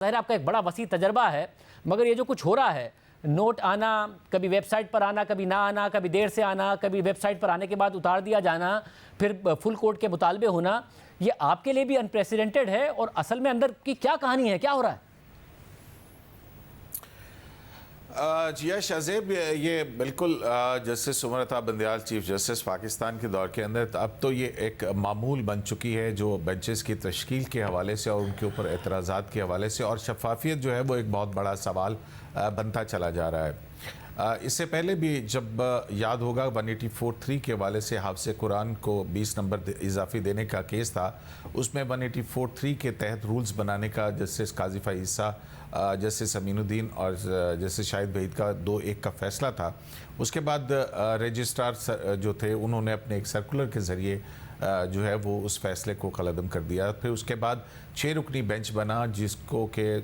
ज़ाहिर आपका एक बड़ा वसी तजर्बा है, मगर ये जो कुछ हो रहा है, नोट आना, कभी वेबसाइट पर आना, कभी ना आना, कभी देर से आना, कभी वेबसाइट पर आने के बाद उतार दिया जाना, फिर फुल कोर्ट के मुतालबे होना, ये आपके लिए भी अनप्रेसिडेंटेड है। और असल में अंदर की क्या कहानी है, क्या हो रहा है? जिया शाहजेब, ये बिल्कुल जस्टिस सुमरता बंदयाल चीफ जस्टिस पाकिस्तान के दौर के अंदर अब तो ये एक मामूल बन चुकी है, जो बेंचेस की तश्कील के हवाले से और उनके ऊपर एतराज़ात के हवाले से, और शफाफियत जो है वो एक बहुत बड़ा सवाल बनता चला जा रहा है। इससे पहले भी जब याद होगा 184(3) के हवाले से हाफ़िज़ कुरान को 20 नंबर इजाफी देने का केस था, उसमें 184(3) के तहत रूल्स बनाने का जस्टिस काजी फ़ाइज़, जस्टिस अमीनुद्दीन और जस्टिस शाहिद वहीद का 2-1 का फैसला था। उसके बाद रजिस्ट्रार जो थे उन्होंने अपने एक सर्कुलर के ज़रिए जो है वो उस फैसले को कलअदम कर दिया। फिर उसके बाद 6 रुकनी बेंच बना, जिसको के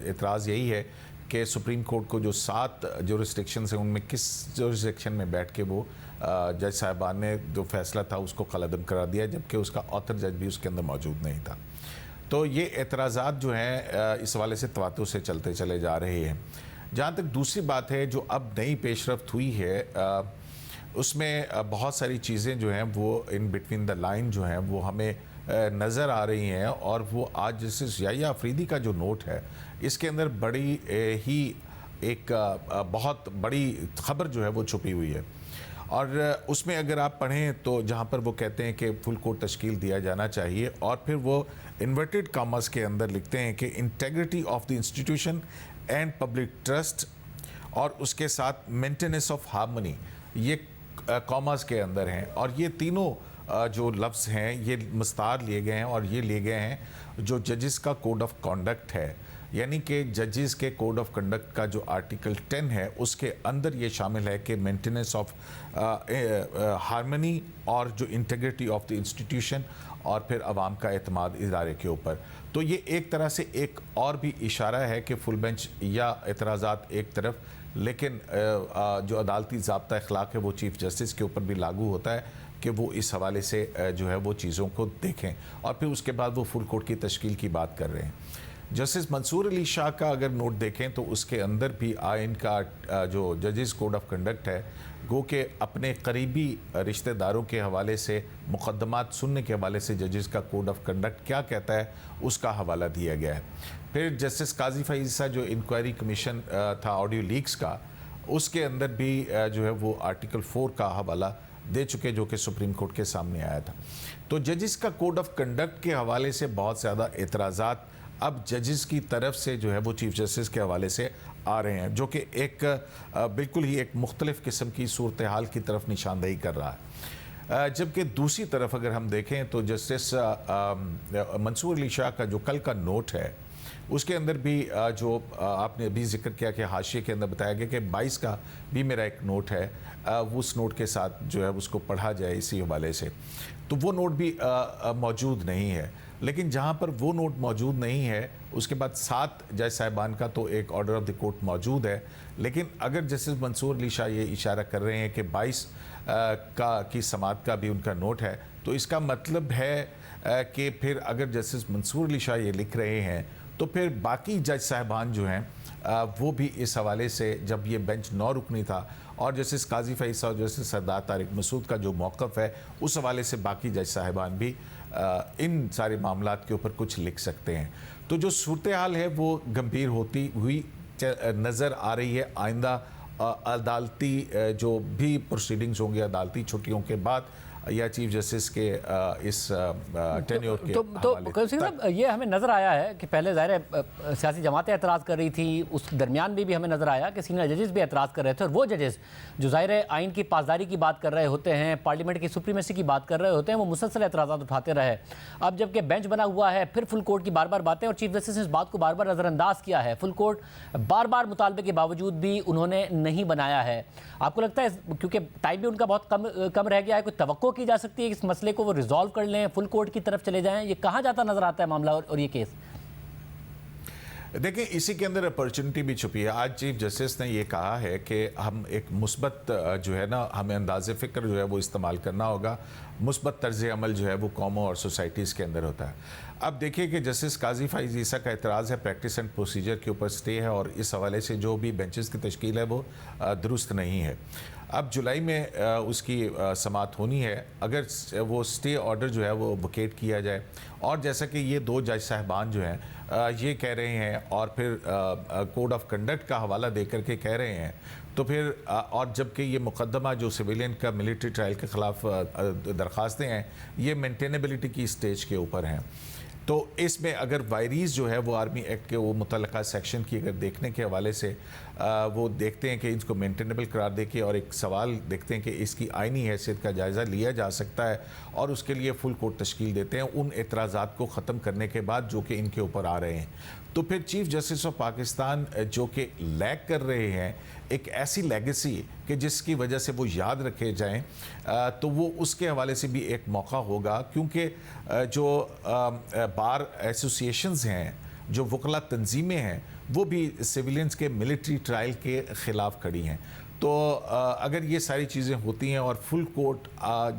एतराज़ यही है कि सुप्रीम कोर्ट को जो 7 जुरिस्डिक्शन हैं उनमें किस जुरिस्डिक्शन में बैठ के वो जज साहिबान ने जो फैसला था उसको कलअदम करा दिया, जबकि उसका ऑथर जज भी उसके अंदर मौजूद नहीं था। तो ये एतराज़ात जो हैं इस हवाले से तवातुर से चलते चले जा रहे हैं। जहाँ तक दूसरी बात है जो अब नई पेशरफ्त हुई है, उसमें बहुत सारी चीज़ें जो हैं वो इन बिटवीन द लाइन जो हैं वो हमें नज़र आ रही हैं। और वो आज जस्टिस याहिया अफरीदी का जो नोट है, इसके अंदर बड़ी ही एक बहुत बड़ी खबर जो है वो छुपी हुई है। और उसमें अगर आप पढ़ें तो जहाँ पर वो कहते हैं कि फुल कोर्ट तश्कील दिया जाना चाहिए, और फिर वो इन्वर्टेड कॉमर्स के अंदर लिखते हैं कि integrity of the institution and public trust, और उसके साथ मेंटेनेंस ऑफ हार्मनी, ये कॉमर्स के अंदर हैं। और ये तीनों जो लफ्ज़ हैं ये मुस्तार लिए गए हैं, और ये लिए गए हैं जो जजेस का कोड ऑफ कंडक्ट है, यानी कि जजेस के कोड ऑफ कंडक्ट का जो आर्टिकल 10 है उसके अंदर ये शामिल है कि मेंटेनेंस ऑफ हार्मनी और जो इंटीग्रिटी ऑफ द इंस्टीट्यूशन, और फिर अवाम का एतमाद इदारे के ऊपर। तो ये एक तरह से एक और भी इशारा है कि फुल बेंच या एतराज़ात एक तरफ, लेकिन जो अदालती ज़ाब्ता अखलाक है वो चीफ़ जस्टिस के ऊपर भी लागू होता है कि वो इस हवाले से जो है वो चीज़ों को देखें, और फिर उसके बाद वो फुल कोर्ट की तश्कील की बात कर रहे हैं। जस्टिस मंसूर अली शाह का अगर नोट देखें तो उसके अंदर भी आइन का जो जजेस कोड ऑफ कंडक्ट है, गो के अपने करीबी रिश्तेदारों के हवाले से मुकदमात सुनने के हवाले से जजेस का कोड ऑफ कंडक्ट क्या कहता है उसका हवाला दिया गया है। फिर जस्टिस काजी फ़ाइज़ जो इंक्वायरी कमीशन था ऑडियो लीक्स का, उसके अंदर भी जो है वो आर्टिकल 4 का हवाला दे चुके, जो कि सुप्रीम कोर्ट के सामने आया था। तो जजेस का कोड ऑफ कंडक्ट के हवाले से बहुत ज़्यादा एतराज़ात अब जजेस की तरफ से जो है वो चीफ जस्टिस के हवाले से आ रहे हैं, जो कि एक बिल्कुल ही एक मुख्तलिफ़ किस्म की सूरत हाल की तरफ निशानदेही कर रहा है। जबकि दूसरी तरफ अगर हम देखें तो जस्टिस मंसूर अली शाह का जो कल का नोट है उसके अंदर भी जो आपने अभी जिक्र किया कि हाशिए के अंदर बताया गया कि 22 का भी मेरा एक नोट है, उस नोट के साथ जो है उसको पढ़ा जाए इसी हवाले से, तो वो नोट भी मौजूद नहीं है। लेकिन जहाँ पर वो नोट मौजूद नहीं है उसके बाद 7 जज साहिबान का तो एक ऑर्डर ऑफ द कोर्ट मौजूद है। लेकिन अगर जस्टिस मंसूर अली शाह ये इशारा कर रहे हैं कि 22 की समात का भी उनका नोट है, तो इसका मतलब है कि फिर अगर जस्टिस मंसूर अली शाह ये लिख रहे हैं तो फिर बाकी जज साहिबान जो हैं वो भी इस हवाले से, जब ये बेंच 9 रुकनी था और जस्टिस काजी फ़ाइज़ और जस्टिस सरदार तारिक मसूद का जो मौक़िफ़ है उस हवाले से बाकी जज साहिबान भी इन सारे मामलात के ऊपर कुछ लिख सकते हैं। तो जो सूरत हाल है वो गंभीर होती हुई नज़र आ रही है। आइंदा अदालती जो भी प्रोसीडिंग्स होंगी अदालती छुट्टियों के बाद या चीफ जस्टिस के इस टेन्योर के तो ये हमें नज़र आया है कि पहले ज़ाहिर सियासी जमातें एतराज़ कर रही थी, उस दरमियान में भी हमें नज़र आया कि सीनियर जजेस भी एतराज़ कर रहे थे, और वो जजेस जो ज़ाहिर आइन की पासदारी की बात कर रहे होते हैं, पार्लियामेंट की सुप्रीमेसी की बात कर रहे होते हैं, वो मुसलसल एतराज़ात उठाते रहे। अब जबकि बेंच बना हुआ है, फिर फुल कोर्ट की बार बार बातें, और चीफ जस्टिस ने इस बात को बार बार नज़रअंदाज किया है। फुल कोर्ट बार बार मुतालबे के बावजूद भी उन्होंने नहीं बनाया है। आपको लगता है क्योंकि टाइम भी उनका बहुत कम रह गया है, कोई तवक्को की जा सकती है कि इस मसले को वो रिजॉल्व कर लें, फुल कोर्ट की तरफ चले जाएं? ये कहाँ जाता नजर आता है मामला और ये केस? देखिए, इसी के अंदर अपॉर्चुनिटी भी छुपी है। आज चीफ जस्टिस ने ये कहा है कि हम एक मुस्बत जो है ना, हमें अंदाज़े फ़िक्र जो है वो इस्तेमाल करना होगा। मुस्बत तर्ज अमल जो है वो कौमों और सोसाइटीज़ के अंदर होता है। अब देखिए कि जस्टिस काजी फ़ाइज़ ईसा का एतराज़ है प्रैक्टिस एंड प्रोसीजर के ऊपर स्टे है, और इस हवाले से जो भी बेंचेस की तश्कील है वो दुरुस्त नहीं है। अब जुलाई में उसकी समाअत होनी है। अगर वो स्टे ऑर्डर जो है वो वकेट किया जाए, और जैसा कि ये दो जज साहबान जो हैं ये कह रहे हैं, और फिर कोड ऑफ कंडक्ट का हवाला दे करके कह रहे हैं, तो फिर और जबकि ये मुकदमा जो सिविलियन का मिलिट्री ट्रायल के ख़िलाफ़ दरख्वास्तें हैं, ये मेंटेनेबिलिटी की स्टेज के ऊपर हैं। तो इसमें अगर वायरीज़ जो है वो आर्मी एक्ट के वो मुतल्लका सेक्शन की अगर देखने के हवाले से वो देखते हैं कि इसको मेंटेनेबल करार दे के, और एक सवाल देखते हैं कि इसकी आइनी हैसियत का जायज़ा लिया जा सकता है, और उसके लिए फुल कोर्ट तश्कील देते हैं उन एतराज़ात को ख़त्म करने के बाद जो कि इनके ऊपर आ रहे हैं। तो फिर चीफ जस्टिस ऑफ पाकिस्तान जो कि लैग कर रहे हैं एक ऐसी लेगेसी कि जिसकी वजह से वो याद रखे जाएं, तो वो उसके हवाले से भी एक मौका होगा, क्योंकि जो बार एसोसिएशंस हैं, जो वकला तंजीमें हैं, वो भी सिविलियंस के मिलिट्री ट्रायल के ख़िलाफ़ खड़ी हैं। तो अगर ये सारी चीज़ें होती हैं और फुल कोर्ट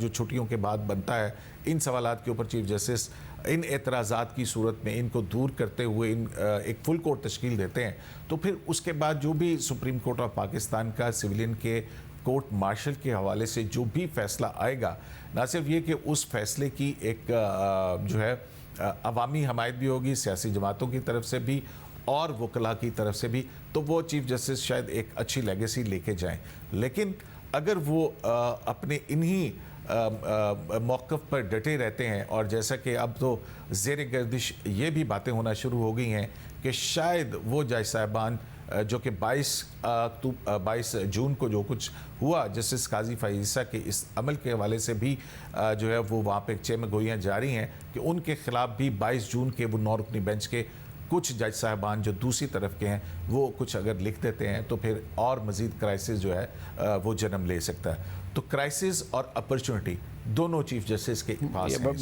जो छुट्टियों के बाद बनता है, इन सवालात के ऊपर चीफ जस्टिस इन एतराज़ात की सूरत में इनको दूर करते हुए एक फुल कोर्ट तश्कील देते हैं, तो फिर उसके बाद जो भी सुप्रीम कोर्ट ऑफ पाकिस्तान का सिविलियन के कोर्ट मार्शल के हवाले से जो भी फैसला आएगा, ना सिर्फ ये कि उस फैसले की एक जो है अवामी हमायत भी होगी, सियासी जमातों की तरफ से भी और वकला की तरफ से भी, तो वो चीफ जस्टिस शायद एक अच्छी लेगेसी लेके जाएं। लेकिन अगर वो अपने इन्हीं मौक़िफ़ पर डटे रहते हैं, और जैसा कि अब तो ज़ेर गर्दिश ये भी बातें होना शुरू हो गई हैं कि शायद वो जज साहबान जो कि 22 जून को जो कुछ हुआ, जस्टिस काजी फ़ाइज़ ईसा के इस अमल के हवाले से भी जो है वो वहाँ पे चेम गोइयाँ जारी हैं कि उनके ख़िलाफ़ भी 22 जून के वो 9 रुकनी बेंच के कुछ जज साहबान जो दूसरी तरफ के हैं वो कुछ अगर लिख देते हैं, तो फिर और मज़ीद क्राइसिस जो है वो जन्म ले सकता है। तो क्राइसिस और अपॉर्चुनिटी दोनों चीफ जस्टिस के पास हैं।